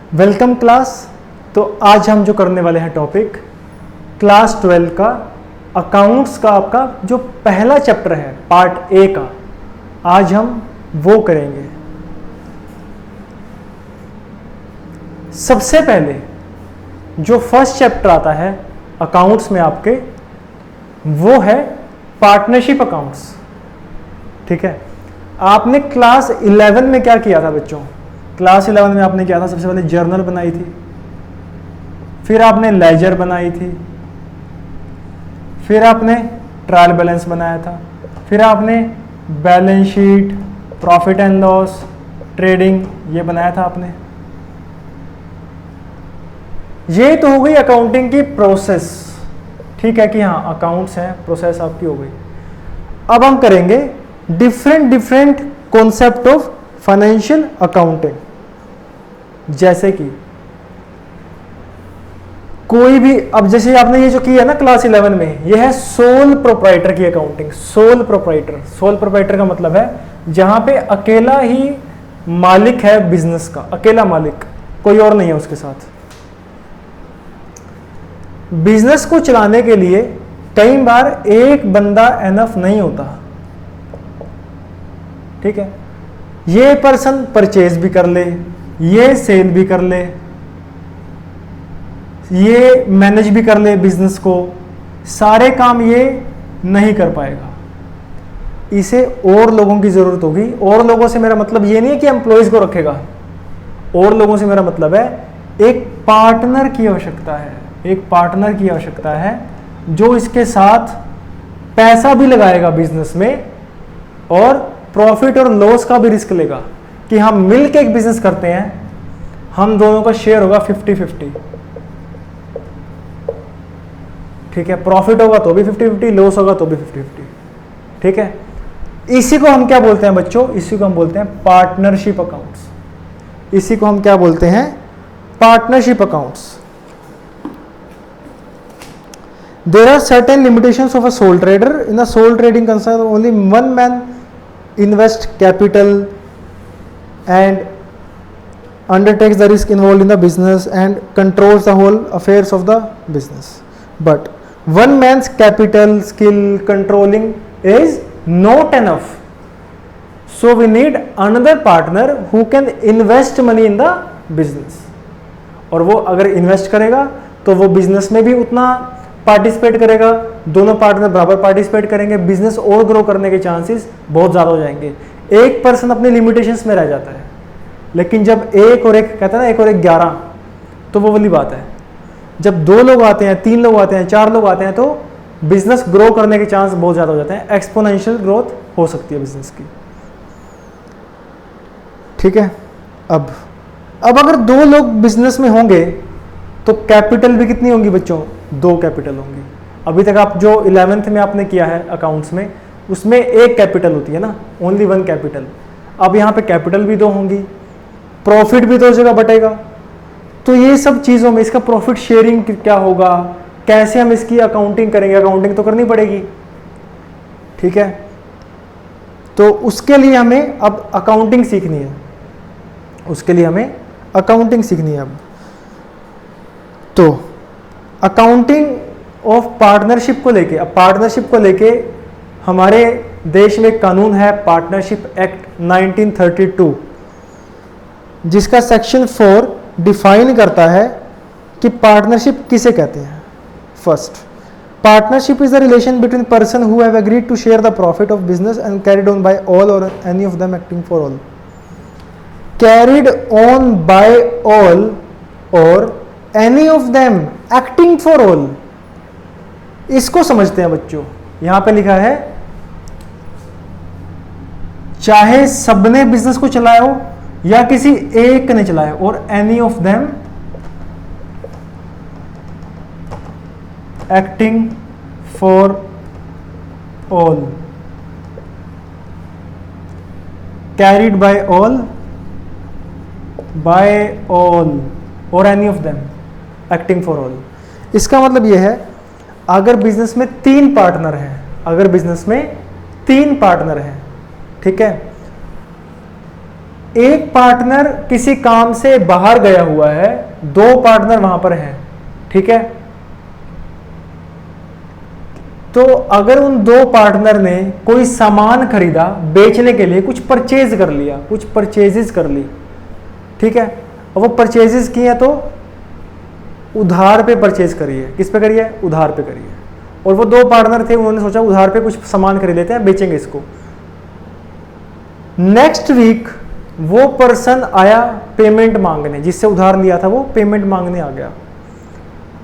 Welcome class. तो आज हम जो करने वाले हैं टॉपिक क्लास 12 का अकाउंट्स का आपका जो पहला चैप्टर है पार्ट ए का, आज हम वो करेंगे। सबसे पहले जो फर्स्ट चैप्टर आता है अकाउंट्स में आपके, वो है पार्टनरशिप अकाउंट्स। ठीक है, आपने क्लास 11 में क्या किया था बच्चों? क्लास 11 में आपने क्या था? सबसे पहले जर्नल बनाई थी, फिर आपने लेजर बनाई थी, फिर आपने ट्रायल बैलेंस बनाया था, फिर आपने balance sheet, profit and loss, trading, ये बनाया था आपने। ये तो हो गई अकाउंटिंग की प्रोसेस। ठीक है कि हाँ अकाउंट्स है, प्रोसेस आपकी हो गई। अब हम करेंगे different concept of financial accounting. जैसे कि कोई भी, अब जैसे आपने ये जो किया है ना क्लास 11 में, ये है सोल प्रोप्राइटर की अकाउंटिंग। सोल प्रोप्राइटर का मतलब है जहां पे अकेला ही मालिक है बिजनेस का, अकेला मालिक, कोई और नहीं है उसके साथ। बिजनेस को चलाने के लिए कई बार एक बंदा एनफ नहीं होता। ठीक है, ये पर्सन परचेज भी कर ले, ये सेल भी कर ले, ये मैनेज भी कर ले बिजनेस को, सारे काम ये नहीं कर पाएगा। इसे और लोगों की जरूरत होगी। और लोगों से मेरा मतलब ये नहीं है कि एम्प्लॉयज को रखेगा, और लोगों से मेरा मतलब है एक पार्टनर की आवश्यकता है। एक पार्टनर की आवश्यकता है जो इसके साथ पैसा भी लगाएगा बिजनेस में और प्रॉफिट और लॉस का भी रिस्क लेगा कि हम मिलकर एक बिजनेस करते हैं, हम दोनों का शेयर होगा 50-50। ठीक है, प्रॉफिट होगा तो भी 50-50, लॉस होगा तो भी 50-50। ठीक है, इसी को हम क्या बोलते हैं बच्चों? इसी को हम बोलते हैं पार्टनरशिप अकाउंट्स। इसी को हम क्या बोलते हैं? Partnership accounts. There are certain limitations of a sole trader. In a sole trading concern, only one man invest capital and undertakes the risk involved in the business and controls the whole affairs of the business. But one man's capital, skill, controlling is not enough. So we need another partner who can invest money in the business. और वो अगर invest करेगा तो वो business में भी उतना participate करेगा, दोनों पार्टनर बराबर पार्टिसिपेट करेंगे, बिजनेस और ग्रो करने के चांसेस बहुत ज़्यादा हो जाएंगे। एक पर्सन अपने लिमिटेशंस में रह जाता है, लेकिन जब एक और एक कहते हैं ना, एक और एक 11, तो वो वाली बात है। जब 2 लोग आते हैं, 3 लोग आते हैं, 4 लोग आते हैं, तो बिजनेस ग्रो करने के चांस बहुत ज़्यादा हो जाते हैं। एक्सपोनेंशियल ग्रोथ हो सकती है बिजनेस की। ठीक है, अब अगर 2 लोग बिजनेस में होंगे तो कैपिटल भी कितनी होंगी बच्चों? 2 कैपिटल होंगी। अभी तक आप जो 11th में आपने किया है अकाउंट्स में, उसमें एक कैपिटल होती है ना, ओनली 1 कैपिटल। अब यहाँ पे कैपिटल भी 2 होंगी, प्रॉफिट भी 2 जगह बटेगा। तो ये सब चीज़ों में इसका प्रॉफिट शेयरिंग क्या होगा, कैसे हम इसकी अकाउंटिंग करेंगे? अकाउंटिंग तो करनी पड़ेगी। ठीक है, तो उसके लिए हमें अब अकाउंटिंग सीखनी है। उसके लिए हमें अकाउंटिंग सीखनी है। अब तो अकाउंटिंग ऑफ पार्टनरशिप को लेके, अब पार्टनरशिप को लेके हमारे देश में कानून है पार्टनरशिप एक्ट 1932, जिसका सेक्शन 4 डिफाइन करता है कि पार्टनरशिप किसे कहते हैं। First, partnership is the relation between person who have agreed to share the profit of business and carried on by all और any of them acting for all. Carried on by all और any of them acting for all, इसको समझते हैं बच्चों। यहां पे लिखा है चाहे सबने बिजनेस को चलाया हो या किसी एक ने चलाया, और any of them acting for all, carried by all, और any of them acting for all. इसका मतलब यह है अगर बिजनेस में 3 पार्टनर हैं, अगर बिजनेस में 3 पार्टनर हैं, ठीक है, एक पार्टनर किसी काम से बाहर गया हुआ है, दो पार्टनर वहां पर हैं, ठीक है। तो अगर उन दो पार्टनर ने कोई सामान खरीदा बेचने के लिए, कुछ परचेज कर लिया, कुछ परचेजेस कर ली, ठीक है, और वो परचेजेस किए तो उधार पे परचेज करी है, किस पे करी है, उधार पे करी है। और वो दो पार्टनर थे, उन्होंने सोचा उधार पे कुछ सामान खरीद लेते हैं, बेचेंगे इसको। नेक्स्ट वीक वो पर्सन आया पेमेंट मांगने, जिससे उधार लिया था वो पेमेंट मांगने आ गया,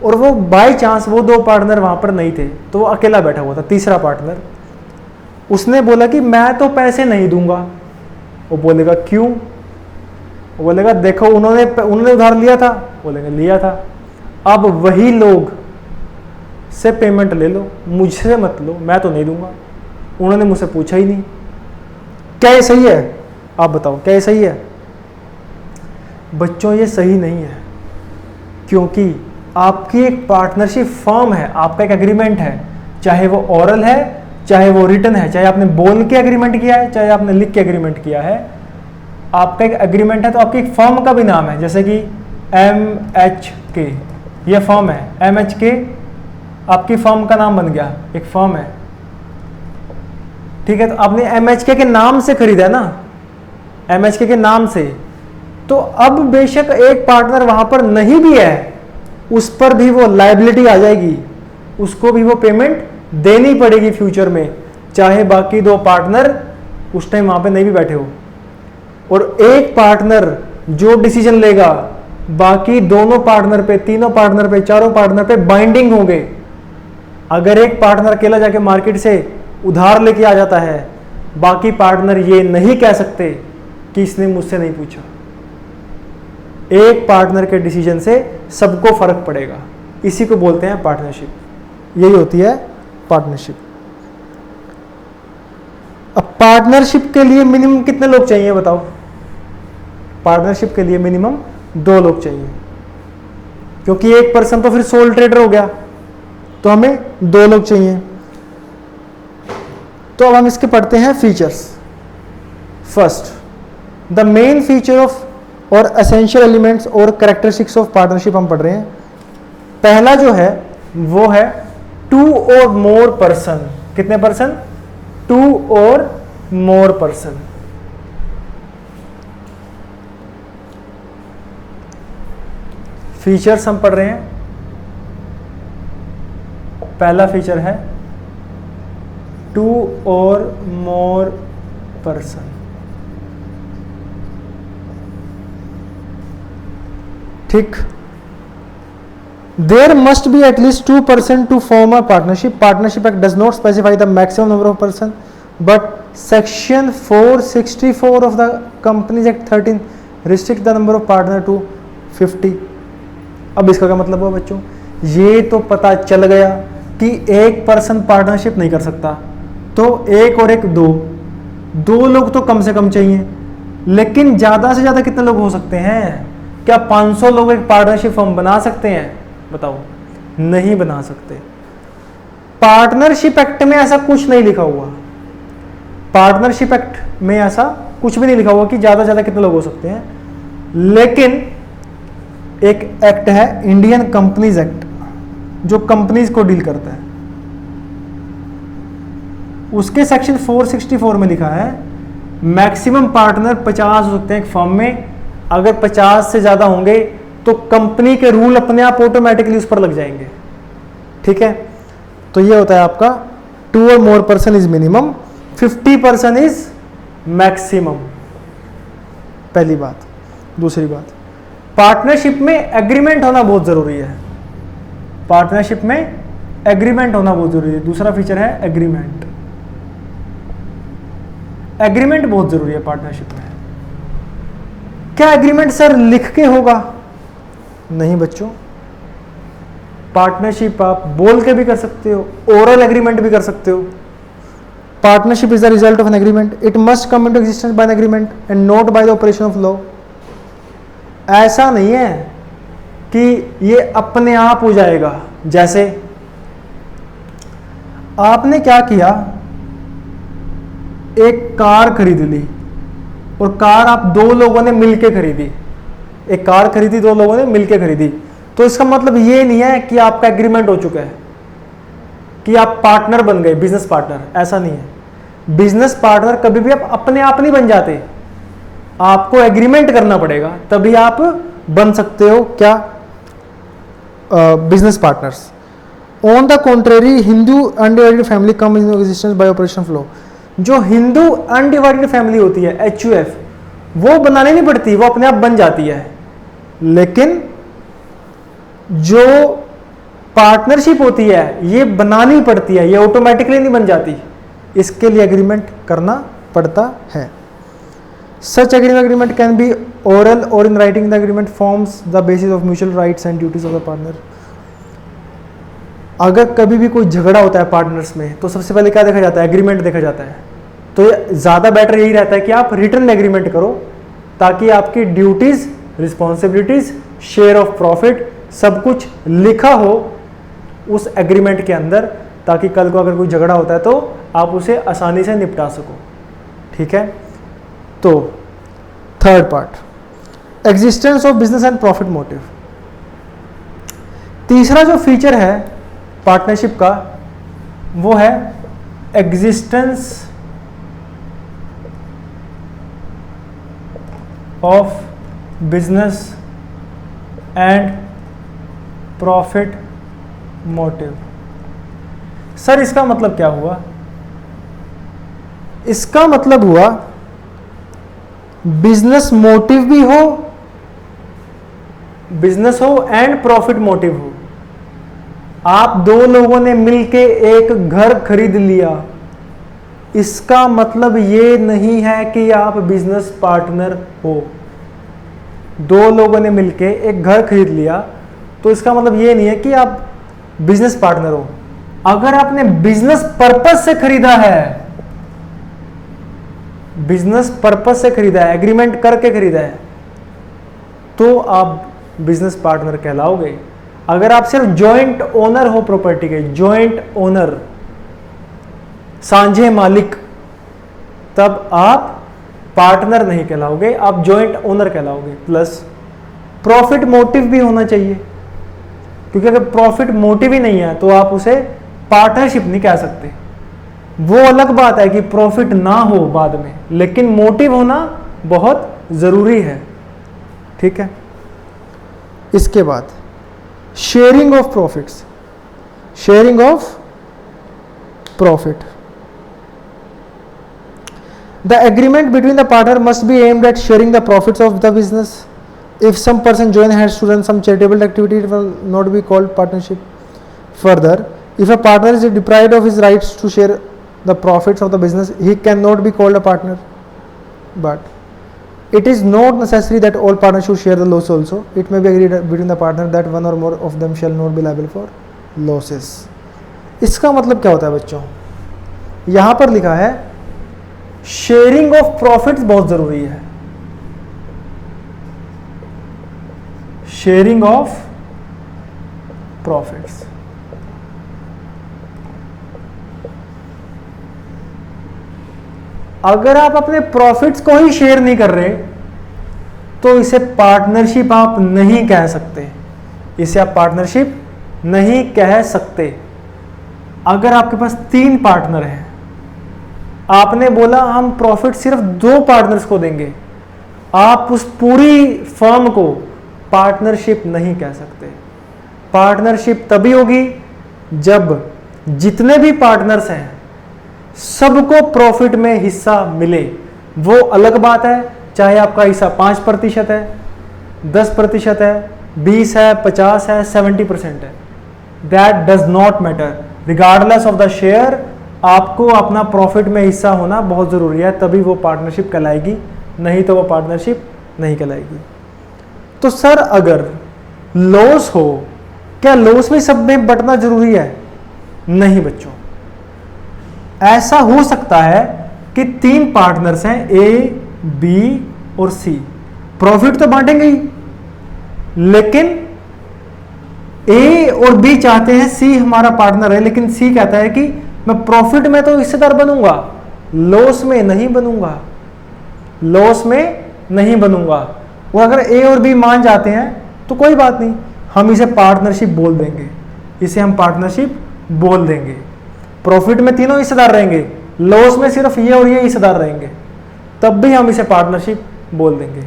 और वो बाय चांस वो दो पार्टनर वहां पर नहीं थे, तो वो अकेला बैठा हुआ था, तीसरा पार्टनर। उसने बोला कि मैं तो पैसे नहीं दूंगा। वो बोलेगा क्यों? वो बोलेगा देखो उन्होंने उधार लिया था, बोलेंगे लिया था, अब वही लोग से पेमेंट ले लो, मुझसे मत लो, मैं तो नहीं दूंगा, उन्होंने मुझसे पूछा ही नहीं। क्या ये सही है? आप बताओ, क्या ये सही है? बच्चों ये सही नहीं है, क्योंकि आपकी एक पार्टनरशिप फर्म है, आपका एक एग्रीमेंट है, चाहे वो ओरल है, चाहे वो रिटन है, चाहे आपने बोल के एग्रीमेंट किया है, चाहे आपने लिख के एग्रीमेंट किया है, आपका एक एग्रीमेंट है। तो आपकी एक फर्म का भी नाम है, जैसे कि MHK, ये फर्म है, MHK आपकी फर्म का नाम बन गया, एक फर्म है, ठीक है। तो आपने MHK के नाम से खरीदा ना, MHK के नाम से, तो अब बेशक एक पार्टनर वहां पर नहीं भी है, उस पर भी वो लायबिलिटी आ जाएगी, उसको भी वो पेमेंट देनी पड़ेगी फ्यूचर में, चाहे बाकी दो पार्टनर उस टाइम वहां पे नहीं भी बैठे हो। और एक पार्टनर जो डिसीजन लेगा, बाकी दोनों पार्टनर पे, तीनों पार्टनर पे, चारों पार्टनर पे बाइंडिंग होंगे। अगर एक पार्टनर अकेला जाके मार्केट से उधार लेके आ जाता है, बाकी पार्टनर ये नहीं कह सकते कि इसने मुझसे नहीं पूछा। एक पार्टनर के डिसीजन से सबको फर्क पड़ेगा, इसी को बोलते हैं पार्टनरशिप। यही होती है पार्टनरशिप। अब पार्टनरशिप के लिए मिनिमम कितने लोग चाहिए बताओ? पार्टनरशिप के लिए मिनिमम 2 लोग चाहिए, क्योंकि एक पर्सन तो फिर सोल ट्रेडर हो गया, तो हमें 2 लोग चाहिए। तो अब हम इसके पढ़ते हैं features. First, the main feature of और एसेंशियल एलिमेंट्स और कैरेक्टरिस्टिक्स ऑफ पार्टनरशिप हम पढ़ रहे हैं। पहला जो है वो है 2 और मोर पर्सन। कितने पर्सन? 2 और मोर पर्सन। फीचर्स हम पढ़ रहे हैं। पहला फीचर है 2 और मोर पर्सन। ठीक, देयर मस्ट बी एटलीस्ट 2 person to form a partnership. Partnership act does not specify the maximum number of person, but section 464 of the companies act 13 restrict the number of partner to 50। अब इसका क्या मतलब हुआ बच्चों? ये तो पता चल गया कि एक पर्सन पार्टनरशिप नहीं कर सकता, तो एक और एक 2 लोग तो कम से कम चाहिए। लेकिन ज्यादा से ज्यादा कितने लोग हो सकते हैं? क्या 500 लोग एक पार्टनरशिप फर्म बना सकते हैं? बताओ, नहीं बना सकते। पार्टनरशिप एक्ट में ऐसा कुछ नहीं लिखा हुआ। पार्टनरशिप एक्ट में ऐसा कुछ भी नहीं लिखा हुआ कि ज्यादा से ज्यादा कितने लोग हो सकते हैं। लेकिन एक एक्ट है इंडियन कंपनीज एक्ट, जो कंपनीज को डील करता है। उसके सेक्शन 464 में लिखा है मैक्सिमम पार्टनर 50 हो सकते हैं एक फर्म में। अगर 50 से ज्यादा होंगे तो कंपनी के रूल अपने आप ऑटोमेटिकली उस पर लग जाएंगे। ठीक है, तो ये होता है आपका 2 और more person is minimum, 50 person is maximum. पहली बात। दूसरी बात, पार्टनरशिप में एग्रीमेंट होना बहुत जरूरी है। पार्टनरशिप में एग्रीमेंट होना बहुत जरूरी है। दूसरा फीचर है एग्रीमेंट। एग्रीमेंट बहुत जरूरी है पार्टनरशिप में। क्या एग्रीमेंट सर लिख के होगा? नहीं बच्चों, पार्टनरशिप आप बोल के भी कर सकते हो, ओरल एग्रीमेंट भी कर सकते हो। Partnership is the result of an agreement, it must come into existence by an agreement and not by the operation of law. ऐसा नहीं है कि ये अपने आप हो जाएगा। जैसे आपने क्या किया, एक कार खरीद ली और कार आप दो लोगों ने मिलके खरीदी, एक कार खरीदी, दो लोगों ने मिलके खरीदी, तो इसका मतलब ये नहीं है कि आपका एग्रीमेंट हो चुका है, कि आप पार्टनर बन गए, बिजनेस पार्टनर, ऐसा नहीं है। बिजनेस पार्टनर कभी भी आप अपने आप नहीं बन जाते, आपको एग्रीमेंट करना पड़ेगा, तभी आप बन सकते हो क्या, business partners. On the contrary, Hindu undivided family come in existence bye operation flow. जो हिंदू अनडिवाइडेड फैमिली होती है, HUF, वो बनानी नहीं पड़ती, वो अपने आप बन जाती है। लेकिन जो पार्टनरशिप होती है ये बनानी पड़ती है, ये ऑटोमेटिकली नहीं बन जाती, इसके लिए एग्रीमेंट करना पड़ता है। सच एग्रीमेंट कैन बी ओरल और in writing. The agreement forms the basis of mutual rights and duties of the partner. अगर कभी भी कोई झगड़ा होता है पार्टनर्स में, तो सबसे पहले क्या देखा जाता है, एग्रीमेंट देखा जाता है। तो ज़्यादा बेटर यही रहता है कि आप रिटर्न एग्रीमेंट करो, ताकि आपकी duties, responsibilities, share of profit सब कुछ लिखा हो उस एग्रीमेंट के अंदर, ताकि कल को अगर कोई झगड़ा होता है तो आप उसे आसानी से निपटा सको। ठीक है, तो third part, existence of business and profit motive. तीसरा जो फीचर है पार्टनरशिप का वो है existence of business and profit motive. Sir इसका मतलब क्या हुआ? इसका मतलब हुआ बिजनेस मोटिव भी हो, बिजनेस हो एंड प्रॉफिट मोटिव हो। आप दो लोगों ने मिलके एक घर खरीद लिया, इसका मतलब ये नहीं है कि आप बिजनेस पार्टनर हो। दो लोगों ने मिलके एक घर खरीद लिया तो इसका मतलब ये नहीं है कि आप बिजनेस पार्टनर हो। अगर आपने बिजनेस पर्पस से खरीदा है, बिजनेस पर्पस से खरीदा है, एग्रीमेंट करके खरीदा है, तो आप बिजनेस पार्टनर कहलाओगे। अगर आप सिर्फ जॉइंट ओनर हो प्रॉपर्टी के, जॉइंट ओनर, साझे मालिक, तब आप पार्टनर नहीं कहलाओगे, आप जॉइंट ओनर कहलाओगे। प्लस प्रॉफिट मोटिव भी होना चाहिए, क्योंकि अगर प्रॉफिट मोटिव ही नहीं है तो आप उसे पार्टनरशिप नहीं कह सकते। वो अलग बात है कि प्रॉफिट ना हो बाद में, लेकिन मोटिव होना बहुत जरूरी है। ठीक है, इसके बाद sharing of profits, sharing of profit. The agreement between the partner must be aimed at sharing the profits of the business. If some person join hands to run some charitable activity, it will not be called partnership. Further, if a partner is deprived of his rights to share the profits of the business, he cannot be called a partner. But it is not necessary that all partners should share the loss also. It may be agreed between the partner that one or more of them shall not be liable for losses. इसका मतलब क्या होता है बच्चों? यहाँ पर लिखा है शेयरिंग ऑफ प्रॉफिट्स बहुत जरूरी है। शेयरिंग ऑफ प्रॉफिट्स, अगर आप अपने प्रॉफिट्स को ही शेयर नहीं कर रहे तो इसे पार्टनरशिप आप नहीं कह सकते, इसे आप पार्टनरशिप नहीं कह सकते। अगर आपके पास 3 पार्टनर हैं, आपने बोला हम प्रॉफिट सिर्फ 2 पार्टनर्स को देंगे, आप उस पूरी फर्म को पार्टनरशिप नहीं कह सकते। पार्टनरशिप तभी होगी जब जितने भी पार्टनर्स हैं सबको प्रॉफिट में हिस्सा मिले। वो अलग बात है, चाहे आपका हिस्सा 5% है, 10% है, 20 है, 50 है, 70% है, that does not matter. Regardless of the share, आपको अपना प्रॉफिट में हिस्सा होना बहुत जरूरी है, तभी वो पार्टनरशिप कहलाएगी, नहीं तो वो पार्टनरशिप नहीं कहलाएगी। तो सर अगर लॉस हो, क्या लॉस में सब में बंटना जरूरी है? नहीं बच्चों, ऐसा हो सकता है कि 3 पार्टनर्स हैं, ए, बी और सी, प्रॉफिट तो बांटेंगे ही, लेकिन ए और बी चाहते हैं सी हमारा पार्टनर है, लेकिन सी कहता है कि मैं प्रॉफिट में तो हिस्सेदार बनूंगा, लॉस में नहीं बनूंगा। लॉस में नहीं बनूंगा। और अगर ए और बी मान जाते हैं तो कोई बात नहीं, हम इसे पार्टनरशिप बोल देंगे, इसे हम पार्टनरशिप बोल देंगे। प्रॉफिट में तीनों हिस्सेदार रहेंगे, लॉस में सिर्फ ये और ये हिस्सेदार रहेंगे, तब भी हम इसे पार्टनरशिप बोल देंगे।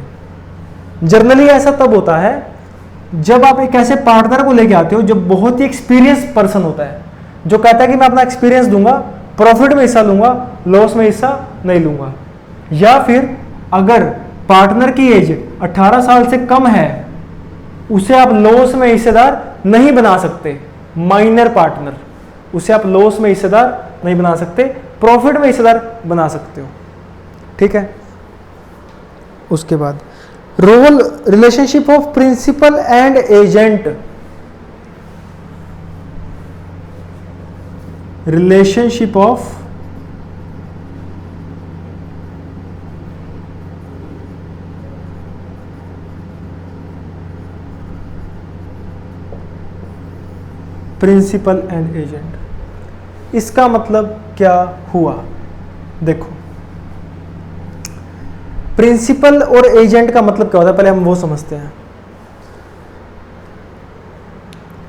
जनरली ऐसा तब होता है जब आप एक ऐसे पार्टनर को लेके आते हो जो बहुत ही एक्सपीरियंस पर्सन होता है, जो कहता है कि मैं अपना एक्सपीरियंस दूंगा, प्रॉफिट में हिस्सा लूंगा, लॉस में हिस्सा नहीं लूंगा। या फिर अगर पार्टनर की एज 18 साल से कम है, उसे आप लॉस में हिस्सेदार नहीं बना सकते, माइनर पार्टनर, उसे आप लॉस में हिस्सेदार नहीं बना सकते, प्रॉफिट में हिस्सेदार बना सकते हो। ठीक है। उसके बाद role relationship of principal and agent. Relationship of principal and agent, इसका मतलब क्या हुआ? देखो, प्रिंसिपल और एजेंट का मतलब क्या होता है, पहले हम वो समझते हैं।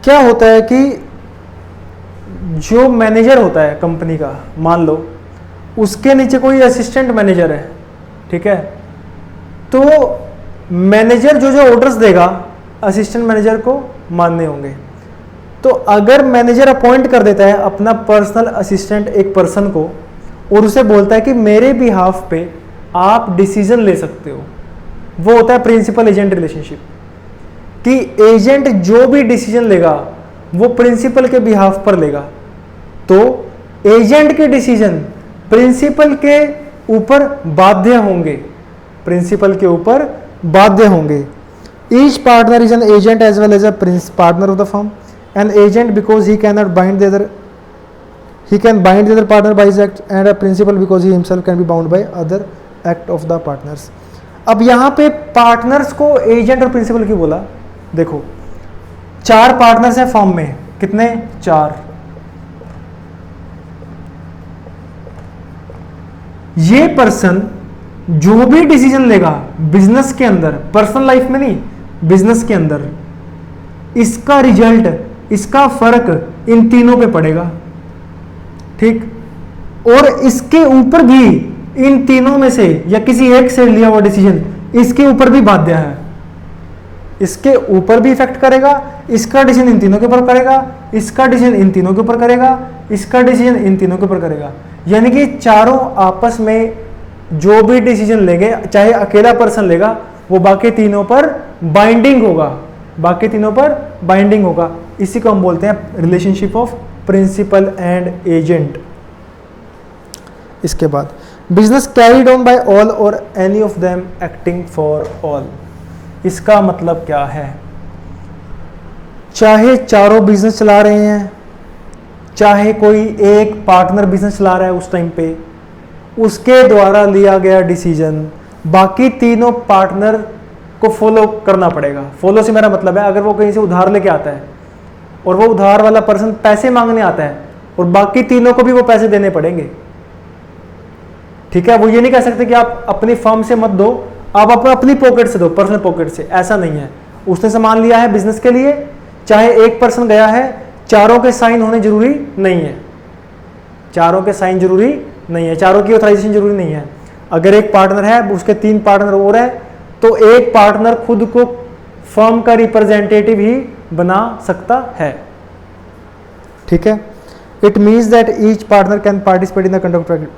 क्या होता है कि जो मैनेजर होता है कंपनी का, मान लो उसके नीचे कोई असिस्टेंट मैनेजर है, ठीक है, तो मैनेजर जो जो ऑर्डर्स देगा असिस्टेंट मैनेजर को मानने होंगे। तो अगर मैनेजर अपॉइंट कर देता है अपना पर्सनल असिस्टेंट एक पर्सन को और उसे बोलता है कि मेरे बिहाफ पे आप डिसीजन ले सकते हो, वो होता है प्रिंसिपल एजेंट रिलेशनशिप। कि एजेंट जो भी डिसीजन लेगा वो प्रिंसिपल के बिहाफ पर लेगा, तो एजेंट के डिसीजन प्रिंसिपल के ऊपर बाध्य होंगे, प्रिंसिपल के ऊपर बाध्य होंगे। Each partner is an agent as well as a partner of the firm. An agent because he can not bind the other, he can bind the other partner by his act, and a principal because he himself can be bound by other act of the partners। अब यहां पे partners को agent और principal क्यों बोला? देखो, 4 partners हैं firm में, कितने? 4। ये पर्सन जो भी डिसीजन लेगा बिजनेस के अंदर, पर्सनल लाइफ में नहीं, बिजनेस के अंदर, इसका रिजल्ट, इसका फर्क इन तीनों पे पड़ेगा। ठीक, और इसके ऊपर भी इन तीनों में से या किसी एक से लिया हुआ डिसीजन इसके ऊपर भी बाध्य है, इसके ऊपर भी इफेक्ट करेगा, इसका डिसीजन इन तीनों के ऊपर करेगा, इसका डिसीजन इन तीनों के ऊपर करेगा, इसका डिसीजन इन तीनों के ऊपर करेगा। यानी कि चारों आपस में जो भी डिसीजन लेंगे, चाहे अकेला पर्सन लेगा, वो बाकी तीनों पर बाइंडिंग होगा, बाकी तीनों पर बाइंडिंग होगा। इसी को हम बोलते हैं relationship of principal and agent. इसके बाद business carried on by all और any of them acting for all. इसका मतलब क्या है? चाहे चारों बिजनेस चला रहे हैं, चाहे कोई एक पार्टनर बिजनेस चला रहा है उस टाइम पे, उसके द्वारा लिया गया डिसीजन बाकी तीनों पार्टनर को फॉलो करना पड़ेगा। फॉलो से मेरा मतलब है, अगर वो कहीं से उधार लेके आता है और वो उधार वाला पर्सन पैसे मांगने आता है और बाकी तीनों को भी वो पैसे देने पड़ेंगे। ठीक है, वो ये नहीं कह सकते कि आप अपनी फर्म से मत दो, आप अपनी पॉकेट से दो, पर्सनल पॉकेट से, ऐसा नहीं है। उसने सामान लिया है बिजनेस के लिए, चाहे एक पर्सन गया है, चारों के साइन होने जरूरी नहीं है, चारों के साइन जरूरी नहीं है, चारों की ऑथराइजेशन जरूरी नहीं है। अगर एक पार्टनर है, उसके 3 पार्टनर और है, तो एक पार्टनर खुद को फर्म का रिप्रेजेंटेटिव ही बना सकता है। ठीक है, it means that each partner can participate in the conduct of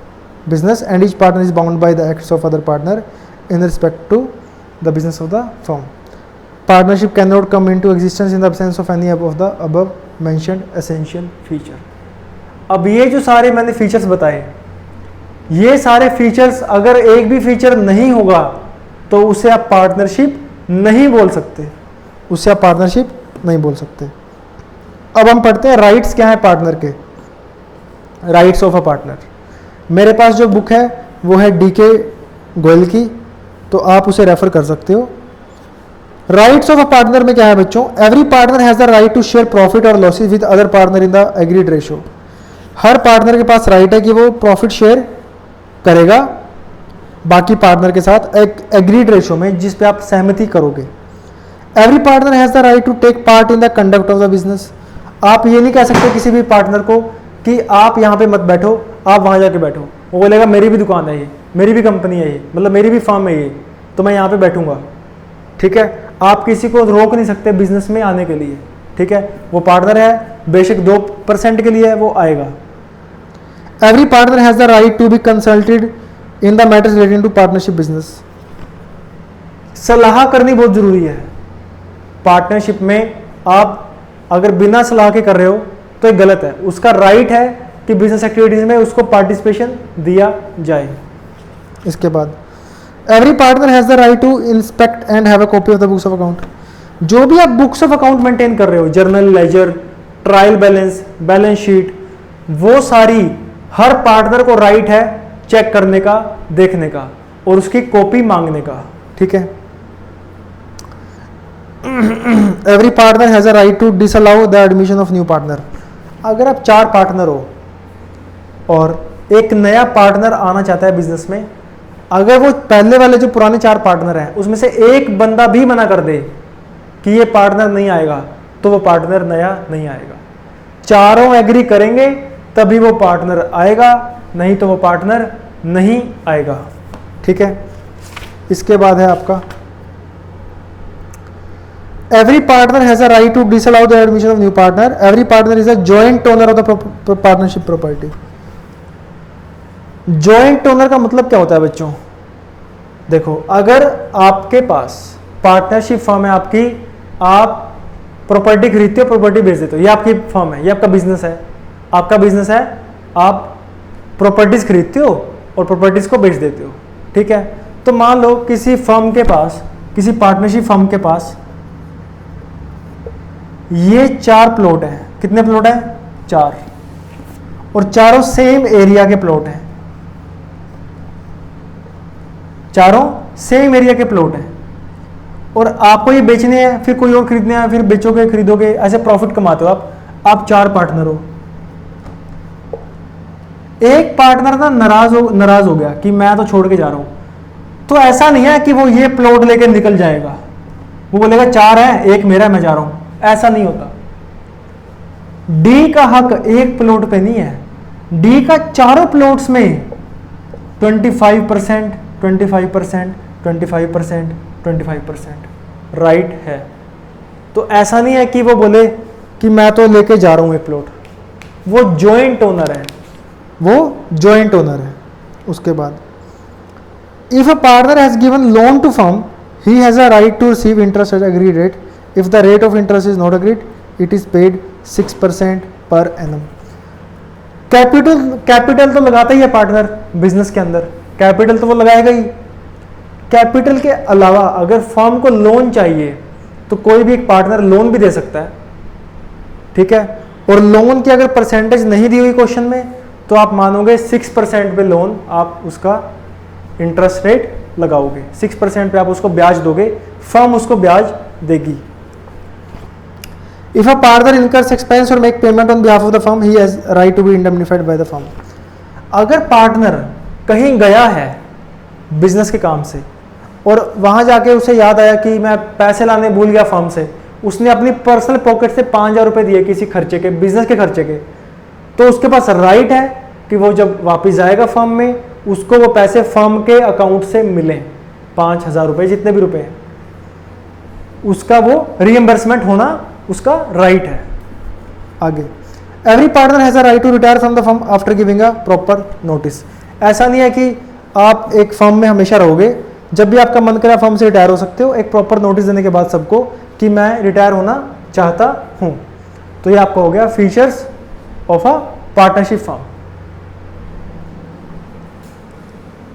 business and each partner is bound by the acts of other partner in respect to the business of the firm. Partnership cannot come into existence in the absence of any of the above mentioned essential feature। अब ये जो सारे मैंने features बताए, ये सारे features अगर एक भी फीचर नहीं होगा तो उसे आप पार्टनरशिप नहीं बोल सकते, उसे आप पार्टनरशिप नहीं बोल सकते। अब हम पढ़ते हैं राइट्स क्या है पार्टनर के, राइट्स ऑफ अ पार्टनर। मेरे पास जो बुक है वो है डीके गोयल की, तो आप उसे रेफर कर सकते हो। राइट्स ऑफ अ पार्टनर में क्या है बच्चों? Every partner has the right to share profit और losses with other partner in the agreed ratio. हर पार्टनर के पास राइट है कि वो प्रॉफिट शेयर करेगा बाकी पार्टनर के साथ एक एग्रीड रेशो में, जिस पे आप सहमति करोगे। Every partner has the right to take part in the conduct of the business. आप ये नहीं कह सकते किसी भी पार्टनर को कि आप यहाँ पे मत बैठो, आप वहाँ जाके बैठो। वो बोलेगा मेरी भी दुकान है ये, मेरी भी कंपनी है ये, मतलब मेरी भी फर्म है ये, तो मैं यहाँ पे बैठूंगा। ठीक है, आप किसी को रोक नहीं सकते बिजनेस में आने के लिए। ठीक है, वो पार्टनर है, बेशक 2% के लिए है, वो आएगा। Every partner has the right to be consulted in the matters related to partnership business. सलाह करनी बहुत जरूरी है पार्टनरशिप में। आप अगर बिना सलाह के कर रहे हो तो ये गलत है। उसका राइट है कि बिजनेस एक्टिविटीज में उसको पार्टिसिपेशन दिया जाए। इसके बाद every partner has the right to inspect and have a copy of the books of account. जो भी आप बुक्स ऑफ अकाउंट मेंटेन कर रहे हो, journal, ledger, trial balance, balance sheet, वो सारी हर पार्टनर को राइट है चेक करने का, देखने का और उसकी कॉपी मांगने का। ठीक है, every partner has a right to disallow the admission of new partner. अगर आप 4 पार्टनर हो और एक नया पार्टनर आना चाहता है बिजनेस में, अगर वो पहले वाले जो पुराने 4 पार्टनर हैं उसमें से एक बंदा भी मना कर दे कि ये पार्टनर नहीं आएगा, तो वो पार्टनर नया नहीं आएगा। चारों एग्री करेंगे तभी वो पार्टनर आएगा, नहीं तो वो पार्टनर नहीं आएगा। ठीक है, इसके बाद है आपका every partner has a right to disallow the admission of new partner. Every partner is a joint owner of the partnership property. Joint owner का मतलब क्या होता है बच्चों? देखो, अगर आपके पास पार्टनरशिप फर्म है आपकी, आप प्रॉपर्टी खरीदते हो, प्रॉपर्टी बेच देते हो, ये आपकी फर्म है, ये आपका बिजनेस है। आपका बिजनेस है, आप प्रॉपर्टीज खरीदते हो और प्रॉपर्टीज को बेच देते हो। ठीक है, तो मान लो किसी फर्म के पास, किसी पार्टनरशिप फर्म के पास ये 4 प्लॉट हैं। कितने प्लॉट हैं? 4, और चारों सेम एरिया के प्लॉट हैं। चारों सेम एरिया के प्लॉट हैं और आपको ये बेचने हैं, फिर कोई और खरीदने हैं, फिर बेचोगे, खरीदोगे, ऐसे प्रॉफिट कमाते हो आप 4 पार्टनर हो। एक पार्टनर ना नाराज हो गया कि मैं तो छोड़ के जा रहा हूं, तो ऐसा नहीं है कि वो ये प्लॉट लेके निकल जाएगा। वो बोलेगा 4 है, एक मेरा है, मैं जा रहा हूं। ऐसा नहीं होता। डी का हक एक प्लॉट पे नहीं है, डी का चारों प्लॉट्स में 25%, 25%, 25%, 25% राइट है। तो ऐसा नहीं है कि वो बोले कि मैं तो लेके जा रहा हूं एक प्लॉट। वो जॉइंट ओनर है, वो जॉइंट ओनर है। उसके बाद if a partner has given loan to firm, he has a right to receive interest at agreed rate. If the rate of interest is not agreed, it is paid 6% per annum. Capital तो लगाता ही है partner business के अंदर, capital तो वो लगाएगा ही। Capital के अलावा अगर फर्म को लोन चाहिए तो कोई भी एक पार्टनर लोन भी दे सकता है। ठीक है, और लोन की अगर परसेंटेज नहीं दी हुई क्वेश्चन में, तो आप मानोगे 6% पे लोन, आप उसका इंटरेस्ट रेट लगाओगे। 6% पे आप उसको ब्याज दोगे, फर्म उसको ब्याज देगी। If a partner incurs expense or make payment on behalf of the firm, he has right to be indemnified by the firm. अगर पार्टनर कहीं गया है बिजनेस के काम से और वहां जाके उसे याद आया कि मैं पैसे लाने भूल गया फर्म से, उसने अपनी पर्सनल पॉकेट से 5,000 रुपए दिए किसी खर्चे के, बिजनेस के खर्चे के, तो उसके पास राइट है कि वो जब वापस जाएगा फर्म में, उसको वो पैसे फर्म के अकाउंट से मिले, 5,000 रुपए, जितने भी रुपए हैं, उसका वो रिएम्बर्समेंट होना उसका राइट है। आगे, every partner has a right to retire from the firm after giving a proper notice. ऐसा नहीं है कि आप एक फर्म में हमेशा रहोगे, जब भी आपका मन करे फर्म से रिटायर हो सकते हो, एक प्रॉपर नोटिस देने के बाद सबको कि मैं रिटायर होना चाहता हूं। तो ये आपका हो गया features of a partnership firm.